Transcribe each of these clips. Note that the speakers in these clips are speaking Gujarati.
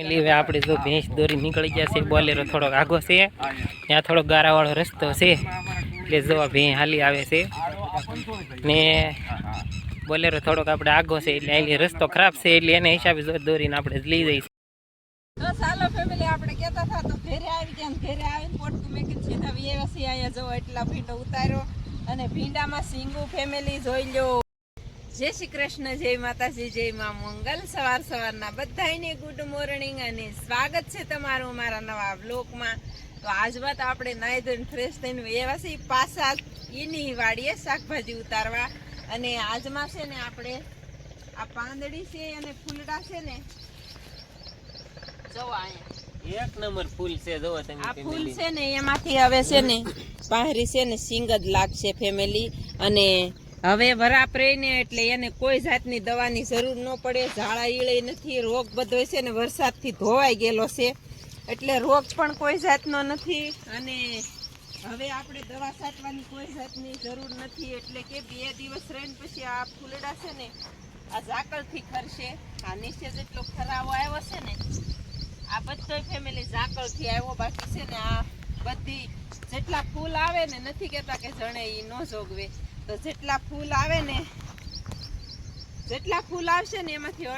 હવે આપણે જો ભેંસ દોરી નીકળી ગયા છે. બોલેરો થોડોક આગો છે, ત્યાં થોડોક ગારાવાળો રસ્તો છે એટલે જો ભેં હાલી આવે છે ને બોલેરો થોડોક આપણે આગો છે એટલે અહીં રસ્તો ખરાબ છે એટલે એને હિસાબે દોરીને આપણે લઈ જઈશું. તો ચાલો ફેમિલી આપણે કહેતા હતા તો ઘરે આવી ગયા. ઘરે આવીને પોટકું મેકીને સીધા વ્યવસી અહીંયા જો એટલા ભીંડો ઉતાર્યો અને ભીંડામાં સિંગુ ફેમિલી જોઈ લો. જય શ્રી કૃષ્ણ, જય માતાજી, જય મા મંગલ. સવારના બધાને ગુડ મોર્નિંગ અને સ્વાગત છે તમારું અમારા નવા બ્લોગમાં. તો આજમાં તો આપણે નાઈ ધોઈને ફ્રેશ થઈને વ્યવસી પાછા એની વાડીએ શાકભાજી ઉતારવા. અને આજમાં છે ને આપણે આ પાંદડી છે અને ફૂલડા છે ને જોવા અહીંયા એક નંબર ફૂલ છે, જોવો તમે. આ ફૂલ છે ને એમાંથી હવે છે ને પાહરી છે ને સિંગ જ લાગશે ફેમિલી. અને હવે વરાપ રહીને એટલે એને કોઈ જાતની દવાની જરૂર ન પડે. ઝાડા ઈળે નથી, રોગ બધો છે ને વરસાદથી ધોવાઈ ગયેલો છે એટલે રોગ પણ કોઈ જાતનો નથી. અને હવે આપણે દવા છાંટવાની કોઈ જાતની જરૂર નથી એટલે કે 2 દિવસ રહીને પછી આ ફૂલડા છે ને આ ઝાકળથી ખરશે. આ નીચે જેટલો ખરાવો આવ્યો છે ને આ બધો ફેમિલી ઝાકળથી આવ્યો. બાકી છે ને આ બધી જેટલા ફૂલ આવે ને નથી કહેતા કે જણે એ ન જોગવે, તો જેટલા ફૂલ આવે ને જેટલા ફૂલ આવશે ને એમાંથી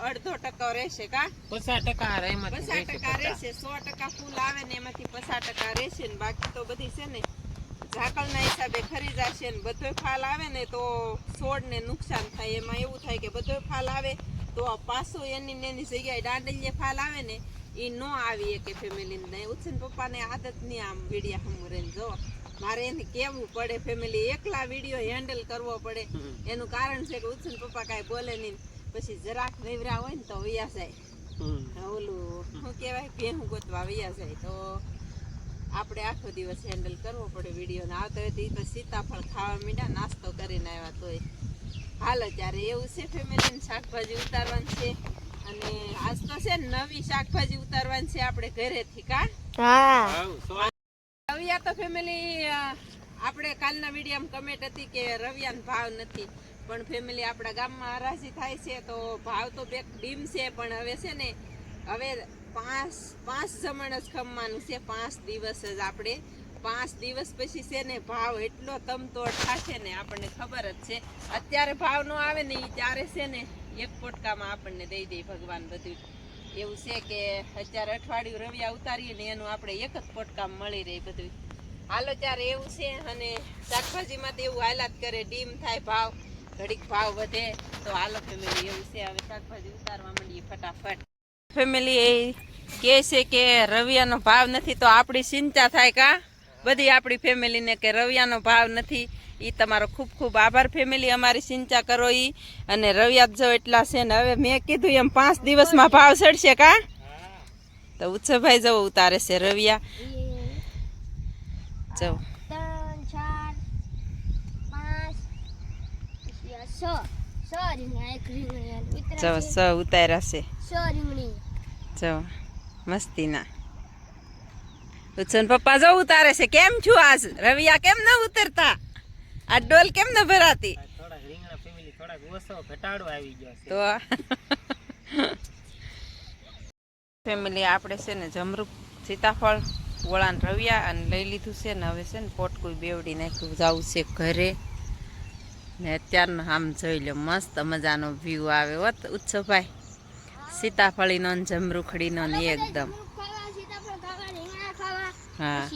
અડધો ટકા રહેશે. કા 50% 50% રહેશે. 100% ફૂલ આવે ને એમાંથી 50% રહેશે ને બાકી તો બધી છે ને ઝાકળના હિસાબે ખરી જશે. ને બધો ફાલ આવે ને તો છોડને નુકસાન થાય. એમાં એવું થાય કે બધો ફાલ આવે તો પાછો એની જગ્યાએ દાંડલીએ ફાલ આવે ને એ ન આવી કે ફેમિલી. ઉછીન પપ્પાને આદત નહીં આમ વિડીયા હમરેને જો મારે એને કેવું પડે ફેમિલી, એકલા વિડીયો હેન્ડલ કરવો પડે. એનું કારણ છે કે ઉછીન પપ્પા કાંઈ બોલે નહીં, પછી જરાક વેવરા હોય ને તો વૈયા જાય. ઓલું શું કહેવાય, ભેહું ગોતવા વૈયા જાય. તો આપણે આખો દિવસ હેન્ડલ કરવો પડે વિડીયો ને. આવતો હોય તો એ તો સીતાફળ ખાવા મીડા નાસ્તો કરીને આવ્યા તોય હાલો. ત્યારે એવું છે ફેમિલી, શાકભાજી ઉતારવાની છે. અને આજ તો છે નવી શાકભાજી ઉતારવાની છે આપણે ઘરેથી. કા રવિયા તો ફેમિલી આપણે કાલના વિડીયોમાં કમેન્ટ હતી કે રવિયાનો ભાવ નથી, પણ ફેમિલી આપણા ગામમાં હરાજી થાય છે તો ભાવ તો બે ડીમ છે. પણ હવે છે ને હવે પાંચ જમણ જ ખમવાનું છે. 5 દિવસ જ આપણે 5 દિવસ પછી છે ને ભાવ એટલો તમતોડ થશે ને આપણને ખબર જ છે. અત્યારે ભાવ ન આવે ને ત્યારે છે ને એક પોટકામાં આપણને દઈ દે ભગવાન બધું. એવું છે કે અત્યારે અઠવાડિયું રવિયા ઉતારીએ ને એનું આપણે એક જ પોટકામાં મળી રહે બધું. હાલો ત્યારે એવું છે. અને શાકભાજીમાં તો એવું હાલાત કરે, ડીમ થાય ભાવ, ઘડીક ભાવ વધે. તો હાલો ફેમિલી એવું છે. હવે શાકભાજી ઉતારવા માંડીએ ફટાફટ. ફેમિલી એ કહે છે કે રવિયાનો ભાવ નથી તો આપણી ચિંતા થાય. કા બધી આપણી ફેમિલીને કે રવિયાનો ભાવ નથી. એ તમારો ખૂબ ખૂબ આભાર ફેમિલી, અમારી ચિંતા કરો ઈ. અને રવિયા જો એટલા છે ને હવે મેં કીધું એમ 5 દિવસમાં ભાવ ચડશે. કા તો ઉત્સવભાઈ જવો ઉતારે છે રવિયા. જો 6 ઉતાર્યા છે. જો મસ્તીના ઉત્સવ પપ્પા જો ઉતારે છે. કેમ છું આજ રવિયા, કેમ ન ઉતરતા? આ ડોલ કેમ ન ભરાતી? થોડાક રીંગણા ફેમિલી થોડાક ઓછો ઘટાડો આવી ગયો છે તો ફેમિલી આપણે છે ને જમરૂક, સીતાફળ, વળાન રવિયા અને લઈ લીધું છે ને હવે છે ને પોટકું બેવડી નાખ્યું. જવું છે ઘરે ને અત્યારનો આમ જોઈ લો મસ્ત મજાનો વ્યૂ આવે હોત ઉત્સવભાઈ. સીતાફળીનો ને જમરૂખડીનો ને એકદમ. હા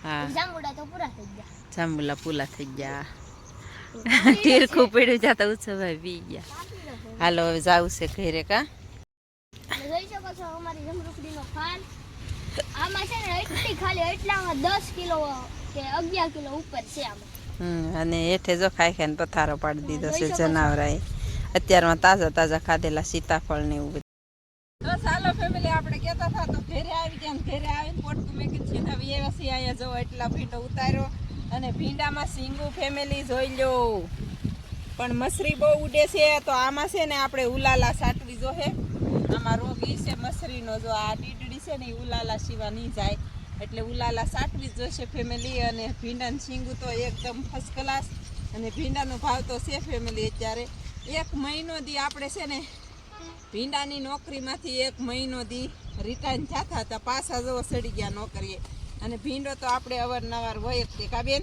હા જાંબુલા પૂલા થઈ ગયા. તીરખું પડ્યું જતા ઉત્સવભાઈ પી ગયા. હાલો હવે જવું છે ઘરે. કા જોઈ શકો છો અમારી જમરૂખડીનો ફાલ. આમાં છે ને એટલી ખાલી એટલામાં 10 કિલો કે 11 કિલો ઉપર છે આમાં. અને હેઠે જો ખાઈ ખાઈને પથારો પાડી દીધો છે જનાવરાએ. અત્યારમાં તાજા ખાધેલા સીતાફળ ને એવું બધું. તો ચાલો ફેમિલી આપણે કહેતા હતા તો ઘરે આવી ગયા. ઘરે આવીને પોટકું મેકીને સીધા વ્યવસી અહીંયા જો એટલા ભીંડો ઉતાર્યો. અને ભીંડામાં સિંગુ ફેમિલી જોઈ લો. પણ મસરી બહુ ઉડે છે તો આમાં છે ને આપણે ઉલાલા સાટવી જોહે. આમાં રોગ ઈ છે મસરીનો, જો આ ટીટડી છે ને એ ઉલાલા સિવા નહીં જાય એટલે ઉલાલા સાટવી જ જોઈશે ફેમિલી. અને ભીંડાનું સિંગુ તો એકદમ ફર્સ્ટ ક્લાસ. અને ભીંડાનો ભાવ તો છે ફેમિલી અત્યારે 1 મહિનો દી આપણે છે ને ભીંડાની નોકરીમાંથી 1 મહિનો દી રિટાયર થતા હતા, પાછા જો સડી ગયા નોકરીએ. અને ભીંડો તો આપણે અવારનવાર હોય જ તે કાબેન.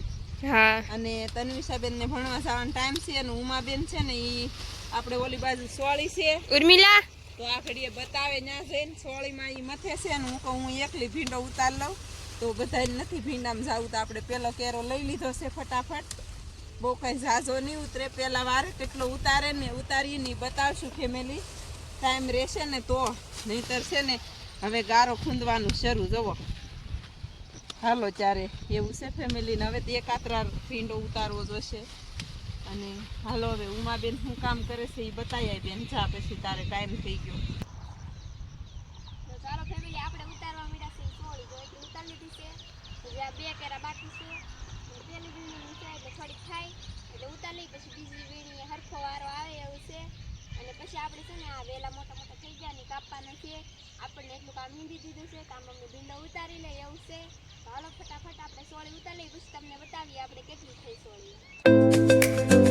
હા અને તન્વિષાબેન ને ભણવા જવાનો ટાઈમ છે અને ઉમાબેન છે ને એ આપણે ઓલી બાજુ સોળી છે ઉર્મિલા તો આ ઘડીએ બતાવે ત્યાં જઈને સોળીમાં એ મથે છે ને હું કહું હું એકલી ભીંડો ઉતાર લઉં તો બધાય નથી ભીંડામાં જાવું તો આપણે પેલો કેરો લઈ લીધો છે ફટાફટ. બહુ કઈ ઝાઝો નહીં ઉતરે, પેલા વારે કેટલો ઉતારે ને ઉતારીને બતાવશું ફેમિલી. ટાઈમ રહેશે ને તો, નહીંતર છે ને હવે ગારો ખૂંદવાનું શરૂ જોવો. હાલો ચારે એવું છે ફેમિલીને. હવે તો એકાત્રા ભીંડો ઉતારવો જોશે. અને હાલો હવે ઉમાબેન શું કામ કરે છે એ બતાવી બેન જા, પછી તારે ટાઈમ થઈ ગયો. તો ચાલો ફેમિલી આપણે ઉતારવા મળ્યા છે સોળી તો એટલે ઉતારી લીધી છે. તો જે આ 2 કેરા બાકી છે તો પેલી વીણી છે એટલે થોડીક થાય એટલે ઉતારી લઈ, પછી બીજી વીણી હરખો વારો આવે એવું છે. અને પછી આપણે છે ને આ વેલા મોટા મોટા થઈ ગયા ને કાપવાના છે. આપણને એટલું કામ મીંડી દીધું છે, કામ અમને ભીંડો ઉતારી લે એવું છે. તો હાલો ફટાફટ આપણે સોળી ઉતારી લઈ, પછી તમને બતાવીએ આપણે કેટલી થઈ સોળી.